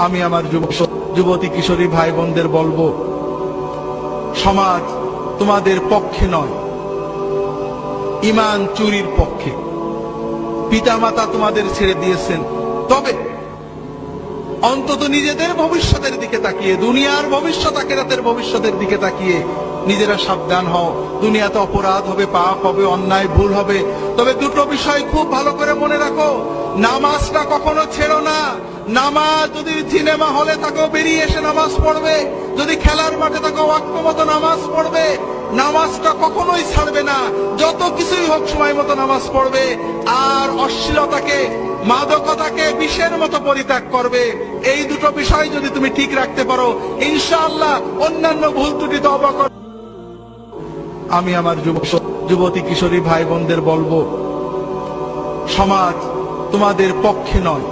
আমি আমার যুবতী কিশোরী ভাই বোনদের বলবো, সমাজ তোমাদের পক্ষে নয়, ঈমান চুরির পক্ষে। পিতামাতা তোমাদের ছেড়ে দিয়েছেন, তবে অন্তত নিজেদের ভবিষ্যতের দিকে তাকিয়ে, দুনিয়ার ভবিষ্যৎ আখিরাতের ভবিষ্যতের দিকে তাকিয়ে নিজেরা সাবধান হও। দুনিয়াতে অপরাধ হবে, পাপ হবে, অন্যায় ভুল হবে, তবে দুটো বিষয় খুব ভালো করে মনে রাখো। নামাজটা কখনো ছেড়ো না। নামাজ, যদি সিনেমা হলে থাকো বেরিয়ে এসে নামাজ পড়বে, যদি খেলার মাঠে থাকো ওয়াক্ত মতো নামাজ পড়বে। নামাজটা কখনোই ছাড়বে না, যত কিছুই হোক সময় মতো নামাজ পড়বে। আর অশ্লীলতাকে, মাদকতাকে বিষের মতো পরিত্যাগ করবে। এই দুটো বিষয় যদি তুমি ঠিক রাখতে পারো, ইনশাআল্লাহ অন্যান্য ভুল ত্রুটি তওবা কর। আমি আমার যুবতী কিশোরী ভাই বোনদের বলবো, সমাজ তোমাদের পক্ষে নয়,